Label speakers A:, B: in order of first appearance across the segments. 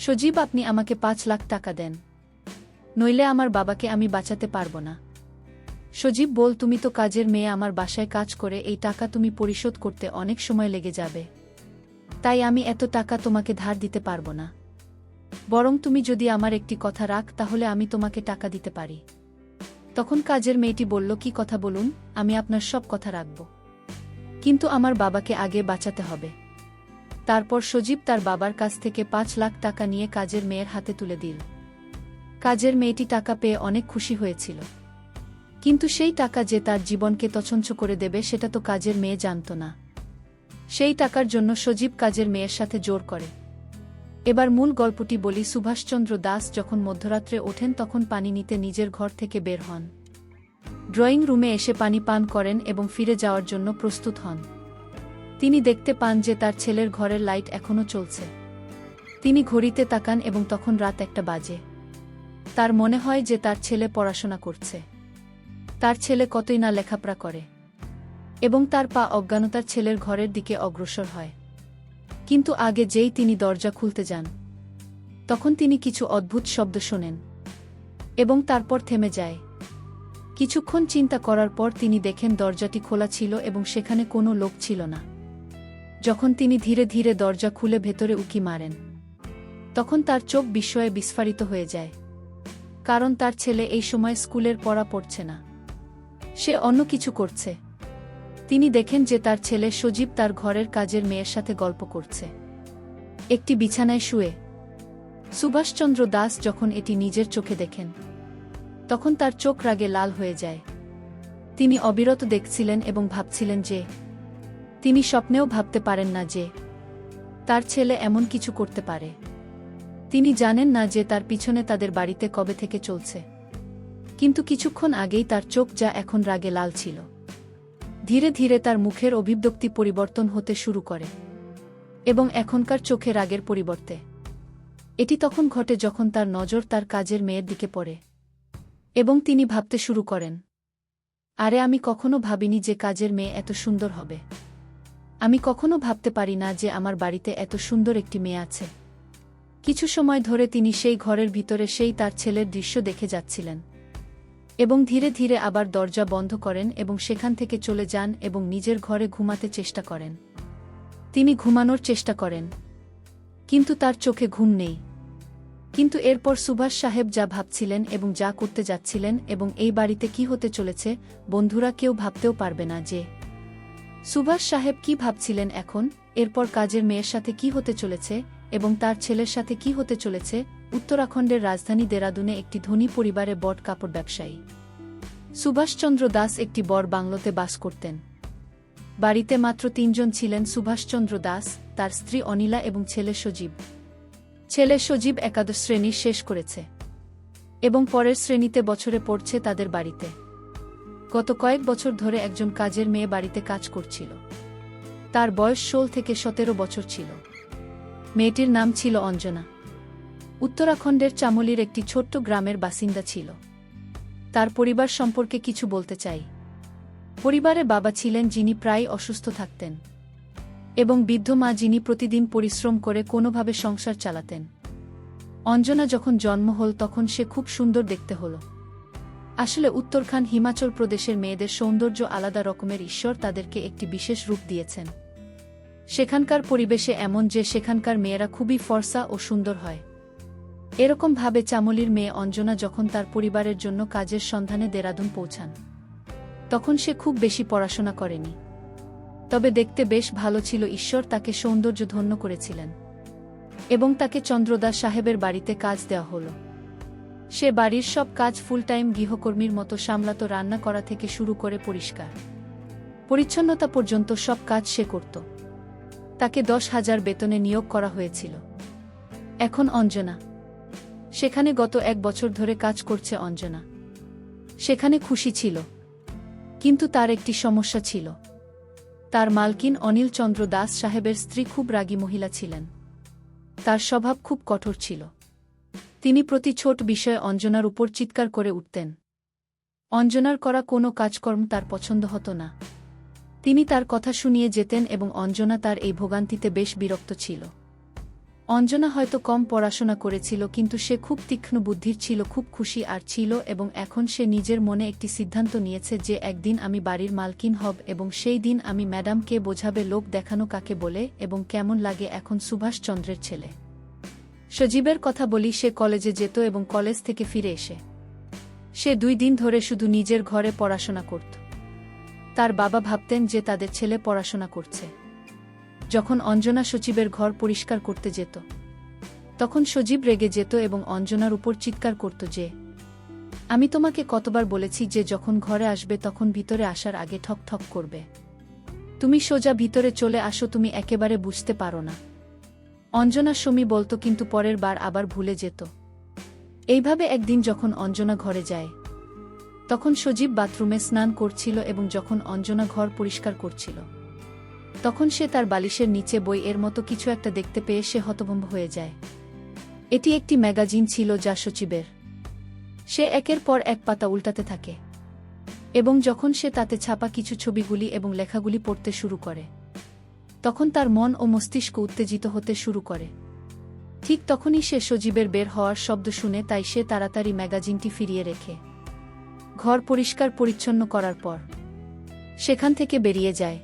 A: সজীব, আপনি আমাকে 5 লাখ টাকা দেন, নইলে আমার বাবাকে আমি বাঁচাতে পারব না। সজীব বল, তুমি তো কাজের মেয়ে, আমার বাসায় কাজ করে এই টাকা তুমি পরিশোধ করতে অনেক সময় লেগে যাবে, তাই আমি এত টাকা তোমাকে ধার দিতে পারব না। বরং তুমি যদি আমার একটি কথা রাখ তাহলে আমি তোমাকে টাকা দিতে পারি। তখন কাজের মেয়েটি বলল, কি কথা বলুন, আমি আপনার সব কথা রাখব, কিন্তু আমার বাবাকে আগে বাঁচাতে হবে। তারপর সজীব তার বাবার কাছ থেকে 5 লাখ টাকা নিয়ে কাজের মেয়ের হাতে তুলে দিল। কাজের মেয়েটি টাকা পেয়ে অনেক খুশি হয়েছিল, কিন্তু সেই টাকা যে তার জীবনকে তছনছ করে দেবে সেটা তো কাজের মেয়ে জানত না। সেই টাকার জন্য সজীব কাজের মেয়ের সাথে জোর করে। এবার মূল গল্পটি বলি। সুভাষচন্দ্র দাস যখন মধ্যরাত্রে ওঠেন তখন পানি নিতে নিজের ঘর থেকে বের হন। ড্রয়িং রুমে এসে পানি পান করেন এবং ফিরে যাওয়ার জন্য প্রস্তুত হন। তিনি দেখতে পান যে তার ছেলের ঘরের লাইট এখনও চলছে। তিনি ঘড়িতে তাকান এবং তখন রাত 1টা বাজে। তার মনে হয় যে তার ছেলে পড়াশোনা করছে। তার ছেলে কতই না লেখাপড়া করে, এবং তার পা অজ্ঞানতার ছেলের ঘরের দিকে অগ্রসর হয়। কিন্তু আগে যেই তিনি দরজা খুলতে যান, তখন তিনি কিছু অদ্ভুত শব্দ শোনেন এবং তারপর থেমে যায়। কিছুক্ষণ চিন্তা করার পর তিনি দেখেন দরজাটি খোলা ছিল এবং সেখানে কোনো লোক ছিল না। যখন তিনি ধীরে ধীরে দরজা খুলে ভেতরে উঁকি মারেন, তখন তার চোখ বিস্ময়ে বিস্ফারিত হয়ে যায়, কারণ তার ছেলে এই সময় স্কুলের পড়া পড়ছে না, সে অন্য কিছু করছে। তিনি দেখেন যে তার ছেলে সজীব তার ঘরের কাজের মেয়ের সাথে গল্প করছে, একটি বিছানায় শুয়ে। সুভাষচন্দ্র দাস যখন এটি নিজের চোখে দেখেন, তখন তার চোখ রাগে লাল হয়ে যায়। তিনি অবিরত দেখছিলেন এবং ভাবছিলেন যে তিনি স্বপ্নেও ভাবতে পারেন না যে তার ছেলে এমন কিছু করতে পারে। তিনি জানেন না যে তার পিছনে তাদের বাড়িতে কবে থেকে চলছে, কিন্তু কিছুক্ষণ আগেই তার চোখ যা এখন রাগে লাল ছিল, ধীরে ধীরে তার মুখের অভিব্যক্তি পরিবর্তন হতে শুরু করে, এবং এখনকার চোখে রাগের পরিবর্তে এটি তখন ঘটে যখন তার নজর তার কাজের মেয়ের দিকে পড়ে, এবং তিনি ভাবতে শুরু করেন, আরে আমি কখনো ভাবিনি যে কাজের মেয়ে এত সুন্দর হবে। আমি কখনো ভাবতে পারি না যে আমার বাড়িতে এত সুন্দর একটি মেয়ে আছে। কিছু সময় ধরে তিনি সেই ঘরের ভিতরে সেই তার ছেলের দৃশ্য দেখে যাচ্ছিলেন, এবং ধীরে ধীরে আবার দরজা বন্ধ করেন এবং সেখান থেকে চলে যান এবং নিজের ঘরে ঘুমাতে চেষ্টা করেন। তিনি ঘুমানোর চেষ্টা করেন, কিন্তু তার চোখে ঘুম নেই। কিন্তু এরপর সুভাষ সাহেব যা ভাবছিলেন এবং যা করতে যাচ্ছিলেন এবং এই বাড়িতে কি হতে চলেছে, বন্ধুরা কেউ ভাবতেও পারবে না যে সুভাষ সাহেব কি ভাবছিলেন এখন। এরপর কাজের মেয়ের সাথে কি হতে চলেছে এবং তার ছেলের সাথে কি হতে চলেছে। উত্তরাখণ্ডের রাজধানী দেরাদুনে একটি ধনী পরিবারে বট কাপড় ব্যবসায়ী সুভাষচন্দ্র দাস একটি বড় বাংলোতে বাস করতেন। বাড়িতে মাত্র 3 জন ছিলেন, সুভাষচন্দ্র দাস, তার স্ত্রী অনিলা এবং ছেলে সজীব। ছেলে সজীব একাদশ শ্রেণী শেষ করেছে এবং পরের শ্রেণীতে বছরে পড়ছে তাদের বাড়িতে। গত কয়েক বছর ধরে একজন কাজের মেয়ে বাড়িতে কাজ করছিল। তার বয়স 16 থেকে 17 বছর ছিল। মেয়েটির নাম ছিল অঞ্জনা। উত্তরাখণ্ডের চামলির একটি ছোট্ট গ্রামের বাসিন্দা ছিল। তার পরিবার সম্পর্কে কিছু বলতে চাই। পরিবারে বাবা ছিলেন যিনি প্রায় অসুস্থ থাকতেন, এবং বৃদ্ধ মা যিনি প্রতিদিন পরিশ্রম করে কোনোভাবে সংসার চালাতেন। অঞ্জনা যখন জন্ম হল তখন সে খুব সুন্দর দেখতে হল। আসলে উত্তরাখণ্ড হিমাচল প্রদেশের মেয়েদের সৌন্দর্য আলাদা রকমের, ঈশ্বর তাদেরকে একটি বিশেষ রূপ দিয়েছেন। সেখানকার পরিবেশে এমন যে সেখানকার মেয়েরা খুবই ফর্সা ও সুন্দর হয়। এরকম ভাবে চামলির মেয়ে অঞ্জনা যখন তার পরিবারের জন্য কাজের সন্ধানে দেরাদুন পৌঁছান, তখন সে খুব বেশি পড়াশোনা করেনি, তবে দেখতে বেশ ভালো ছিল। ঈশ্বর তাকে সৌন্দর্য ধন্য করেছিলেন এবং তাকে চন্দ্রদাস সাহেবের বাড়িতে কাজ দেওয়া হল। সে বাড়ির সব কাজ ফুল টাইম গৃহকর্মীর মতো সামলাত, রান্না করা থেকে শুরু করে পরিষ্কার পরিচ্ছন্নতা পর্যন্ত সব কাজ সে করত। তাকে 10,000 বেতনে নিয়োগ করা হয়েছিল। এখন অঞ্জনা সেখানে গত 1 বছর ধরে কাজ করছে। অঞ্জনা সেখানে খুশি ছিল, কিন্তু তার একটি সমস্যা ছিল। তার মালকিন অনিল চন্দ্র দাস সাহেবের স্ত্রী খুব রাগী মহিলা ছিলেন। তার স্বভাব খুব কঠোর ছিল। তিনি প্রতি ছোট বিষয়ে অঞ্জনার উপর চিৎকার করে উঠতেন। অঞ্জনার করা কোনো কাজকর্ম তার পছন্দ হতো না। তিনি তার কথা শুনিয়ে যেতেন এবং অঞ্জনা তার এই ভোগান্তিতে বেশ বিরক্ত ছিল। অঞ্জনা হয়তো কম পড়াশোনা করেছিল, কিন্তু সে খুব তীক্ষ্ণ বুদ্ধির ছিল, খুব খুশি আর ছিল, এবং এখন সে নিজের মনে একটি সিদ্ধান্ত নিয়েছে যে একদিন আমি বাড়ির মালকিন হব, এবং সেই দিন আমি ম্যাডামকে বোঝাবে লোক দেখানো কাকে বলে এবং কেমন লাগে এখন সুভাষচন্দ্রের ছেলে। সজীবের কথা বলি, সে কলেজে যেত এবং কলেজ থেকে ফিরে এসে সে 2 দিন ধরে শুধু নিজের ঘরে পড়াশোনা করত। তার বাবা ভাবতেন যে তাদের ছেলে পড়াশোনা করছে। যখন অঞ্জনা সজীবের ঘর পরিষ্কার করতে যেত, তখন সজীব রেগে যেত এবং অঞ্জনার উপর চিৎকার করত যে, আমি তোমাকে কতবার বলেছি যে যখন ঘরে আসবে তখন ভিতরে আসার আগে ঠক ঠক করবে। তুমি সোজা ভিতরে চলে আসো, তুমি একেবারে বুঝতে পারো না। অঞ্জনা সমী বলতো, কিন্তু পরের বার আবার ভুলে যেত। এইভাবে একদিন যখন অঞ্জনা ঘরে যায়, তখন সজীব বাথরুমে স্নান করছিল, এবং যখন অঞ্জনা ঘর পরিষ্কার করছিল, তখন সে তার বালিশের নিচে বই এর মতো কিছু একটা দেখতে পেয়ে সে হতভম্ব হয়ে যায়। এটি একটি ম্যাগাজিন ছিল যা সজীবের। সে একের পর এক পাতা উল্টাতে থাকে, এবং যখন সে তাতে ছাপা কিছু ছবিগুলি এবং লেখাগুলি পড়তে শুরু করে, তখন তার মন ও মস্তিষ্ক উত্তেজিত হতে শুরু করে। ঠিক তখনই সে সজীবের বের হওয়ার শব্দ শুনে, তাই সে তাড়াতাড়ি ম্যাগাজিনটি ফিরিয়ে রেখে ঘর পরিষ্কার পরিচ্ছন্ন করার পর সেখান থেকে বেরিয়ে যায়।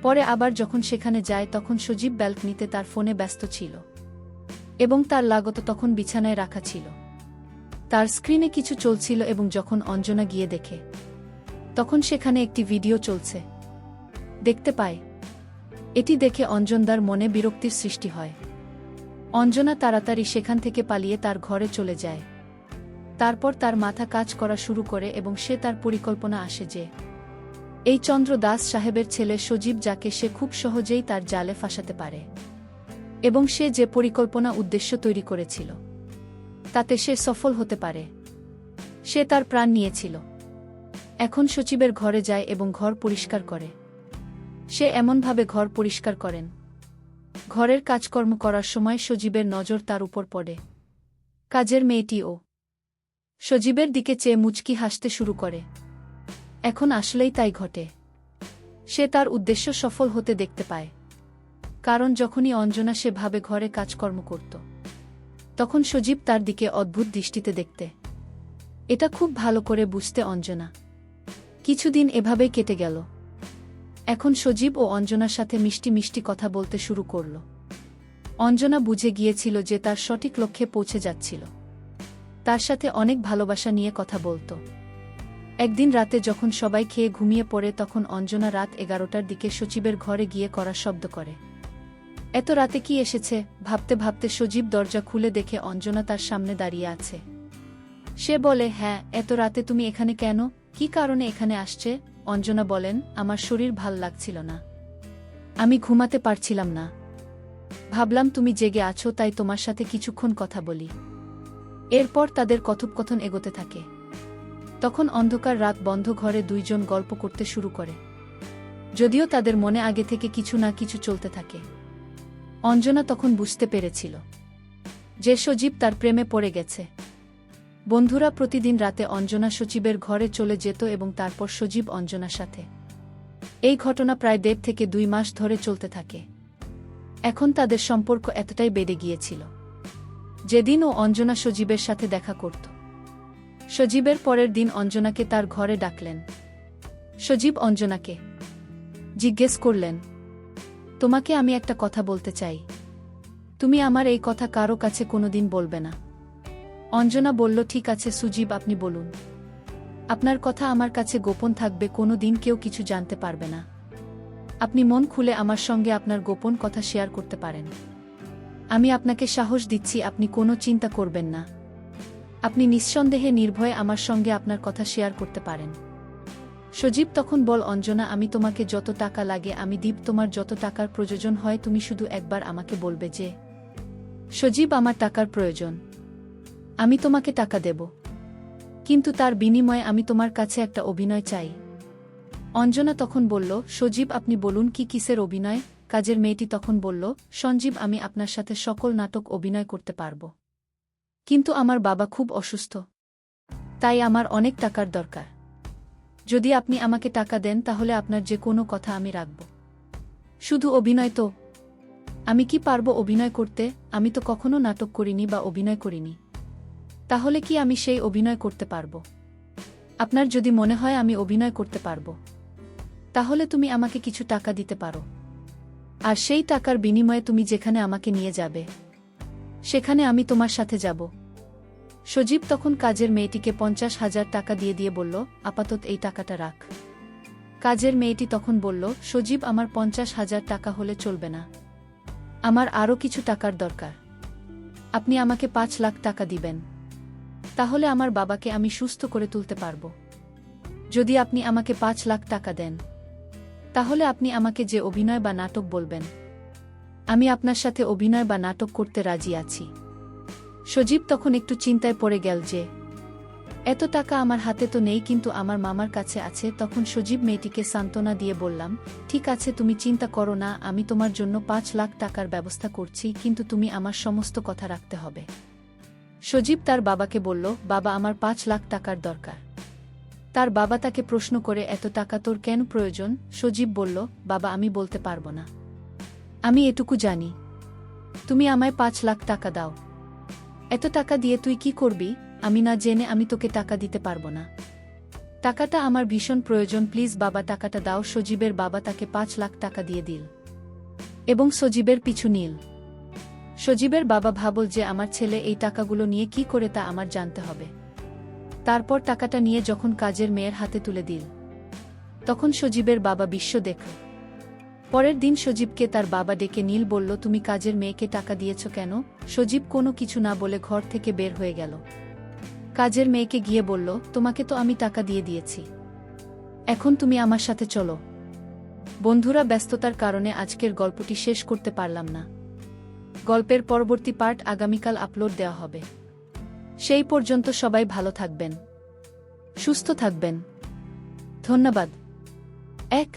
A: পরে আবার যখন সেখানে যায়, তখন সজীব ব্যালকনিতে তার ফোনে ব্যস্ত ছিল, এবং তার লাগত তখন বিছানায় রাখা ছিল। তার স্ক্রিনে কিছু চলছিল, এবং যখন অঞ্জনা গিয়ে দেখে, তখন সেখানে একটি ভিডিও চলছে দেখতে পায়। এটি দেখে অঞ্জনদার মনে বিরক্তির সৃষ্টি হয়। অঞ্জনা তাড়াতাড়ি সেখান থেকে পালিয়ে তার ঘরে চলে যায়। তারপর তার মাথা কাজ করা শুরু করে, এবং সে তার পরিকল্পনা আসে যে এই চন্দ্র দাস সাহেবের ছেলে সজীব, যাকে সে খুব সহজেই তার জালে ফাঁসাতে পারে, এবং সে যে পরিকল্পনা উদ্দেশ্য তৈরি করেছিল তাতে সে সফল হতে পারে। সে তার প্রাণ নিয়েছিল। এখন সজীবের ঘরে যায় এবং ঘর পরিষ্কার করে। সে এমনভাবে ঘর পরিষ্কার করেন, ঘরের কাজকর্ম করার সময় সজীবের নজর তার উপর পড়ে। কাজের মেয়েটিও সজীবের দিকে চেয়ে মুচকি হাসতে শুরু করে। এখন আসলেই তাই ঘটে। সে তার উদ্দেশ্য সফল হতে দেখতে পায়, কারণ যখনই অঞ্জনা সে ভাবে ঘরে কাজকর্ম করত, তখন সজীব তার দিকে অদ্ভুত দৃষ্টিতে দেখতে। এটা খুব ভালো করে বুঝতে অঞ্জনা। কিছুদিন এভাবেই কেটে গেল। এখন সজীব ও অঞ্জনার সাথে মিষ্টি মিষ্টি কথা বলতে শুরু করল। অঞ্জনা বুঝে গিয়েছিল যে তার সঠিক লক্ষ্যে পৌঁছে যাচ্ছিল। তার সাথে অনেক ভালোবাসা নিয়ে কথা বলত। একদিন রাতে যখন সবাই খেয়ে ঘুমিয়ে পড়ে, তখন অঞ্জনা রাত 11টার দিকে সজীবের ঘরে গিয়ে করার শব্দ করে। এত রাতে কি এসেছে ভাবতে ভাবতে সজীব দরজা খুলে দেখে অঞ্জনা তার সামনে দাঁড়িয়ে আছে। সে বলে, হ্যাঁ, এত রাতে তুমি এখানে কেন? কি কারণে এখানে আসছে? অঞ্জনা বলেন, আমার শরীর ভাল লাগছিল না, আমি ঘুমাতে পারছিলাম না। ভাবলাম তুমি জেগে আছো, তাই তোমার সাথে কিছুক্ষণ কথা বলি। এরপর তাদের কথোপকথন এগোতে থাকে। তখন অন্ধকার রাত বন্ধ ঘরে দুইজন গল্প করতে শুরু করে, যদিও তাদের মনে আগে থেকে কিছু না কিছু চলতে থাকে। অঞ্জনা তখন বুঝতে পেরেছিল যে সজীব তার প্রেমে পড়ে গেছে। বন্ধুরা প্রতিদিন রাতে অঞ্জনা সজীবের ঘরে চলে যেত, এবং তারপর সজীব অঞ্জনার সাথে। এই ঘটনা প্রায় 1.5 থেকে 2 মাস ধরে চলতে থাকে। এখন তাদের সম্পর্ক এতটাই বেড়ে গিয়েছিল, যেদিন ও অঞ্জনা সজীবের সাথে দেখা করত, সজীবের পরের দিন অঞ্জনাকে তার ঘরে ডাকলেন। সজীব অঞ্জনাকে জিজ্ঞেস করলেন, তোমাকে আমি একটা কথা বলতে চাই, তুমি আমার এই কথা কারো কাছে কোনোদিন বলবে না। অঞ্জনা বলল, ঠিক আছে সুজীব, আপনি বলুন। আপনার কথা আমার কাছে গোপন থাকবে, কোনো দিন কেউ কিছু জানতে পারবে না। আপনি মন খুলে আমার সঙ্গে আপনার গোপন কথা শেয়ার করতে পারেন। আমি আপনাকে সাহস দিচ্ছি, আপনি কোনো চিন্তা করবেন না। আপনি নিঃসন্দেহে নির্ভয়ে আমার সঙ্গে আপনার কথা শেয়ার করতে পারেন। সজীব তখন বল, অঞ্জনা, আমি তোমাকে যত টাকা লাগে আমি দিব, তোমার যত টাকার প্রয়োজন হয় তুমি শুধু একবার আমাকে বলবে যে সজীব, আমার টাকার প্রয়োজন, আমি তোমাকে টাকা দেব, কিন্তু তার বিনিময়ে আমি তোমার কাছে একটা অভিনয় চাই। অঞ্জনা তখন বলল, সজীব আপনি বলুন, কি কিসের অভিনয়? কাজের মেয়েটি তখন বলল, সঞ্জীব, আমি আপনার সাথে সকল নাটক অভিনয় করতে পারব, কিন্তু আমার বাবা খুব অসুস্থ, তাই আমার অনেক টাকার দরকার। যদি আপনি আমাকে টাকা দেন তাহলে আপনার যে কোনো কথা আমি রাখব। শুধু অভিনয় তো? আমি কি পারবো অভিনয় করতে? আমি তো কখনো নাটক করিনি বা অভিনয় করিনি। তাহলে কি আমি সেই অভিনয় করতে পারবো? আপনার যদি মনে হয় আমি অভিনয় করতে পারবো, তাহলে তুমি আমাকে কিছু টাকা দিতে পারো। আর সেই টাকার বিনিময়ে তুমি যেখানে আমাকে নিয়ে যাবে, সেখানে আমি তোমার সাথে যাব। সজীব তখন কাজের মেয়েটিকে 50,000 টাকা দিয়ে বলল, আপাতত এই টাকাটা রাখ। কাজের মেয়েটি তখন বলল, সজীব, আমার 50,000 টাকা হলে চলবে না, আমার আরও কিছু টাকার দরকার। আপনি আমাকে 5 লাখ টাকা দিবেন, তাহলে আমার বাবাকে আমি সুস্থ করে তুলতে পারব। যদি আপনি আমাকে 5 লাখ টাকা দেন, তাহলে আপনি আমাকে যে অভিনয় বা নাটক বলবেন, আমি আপনার সাথে অভিনয় বা নাটক করতে রাজি আছি। সজীব তখন একটু চিন্তায় পড়ে গেল যে এত টাকা আমার হাতে তো নেই, কিন্তু আমার মামার কাছে আছে। তখন সজীব মেয়েটিকে সান্ত্বনা দিয়ে বললাম, ঠিক আছে, তুমি চিন্তা করো না, আমি তোমার জন্য 5 লাখ টাকার ব্যবস্থা করছি, কিন্তু তুমি আমার সমস্ত কথা রাখতে হবে। সজীব তার বাবাকে বলল, বাবা, আমার 5 লাখ টাকার দরকার। তার বাবা তাকে প্রশ্ন করে, এত টাকা তোর কেন প্রয়োজন? সজীব বলল, বাবা, আমি বলতে পারবো না, আমি এটুকু জানি, তুমি আমায় 5 লাখ টাকা দাও। এত টাকা দিয়ে তুই কি করবি? আমি না জেনে আমি তোকে টাকা দিতে পারবো না। টাকাটা আমার ভীষণ প্রয়োজন, প্লিজ বাবা, টাকাটা দাও। সজীবের বাবা তাকে 5 লাখ টাকা দিয়ে দিল এবং সজীবের পিছু নিল। সজীবের বাবা ভাবল যে আমার ছেলে এই টাকাগুলো নিয়ে কি করে তা আমার জানতে হবে। তারপর টাকাটা নিয়ে যখন কাজের মেয়ের হাতে তুলে দিল, তখন সজীবের বাবা বিস্ম দেখল। পরের দিন সজীবকে তার বাবা ডেকে নীল বলল, তুমি কাজের মেয়েকে টাকা দিয়েছ কেন? সজীব কোনো কিছু না বলে ঘর থেকে বের হয়ে গেল। কাজের মেয়েকে গিয়ে বলল, তোমাকে তো আমি টাকা দিয়ে দিয়েছি, এখন তুমি আমার সাথে চলো। বন্ধুরা, ব্যস্ততার কারণে আজকের গল্পটি শেষ করতে পারলাম না। গল্পের পরবর্তী পার্ট আগামীকাল আপলোড দেওয়া হবে। সেই পর্যন্ত সবাই ভালো থাকবেন, সুস্থ থাকবেন। ধন্যবাদ। 1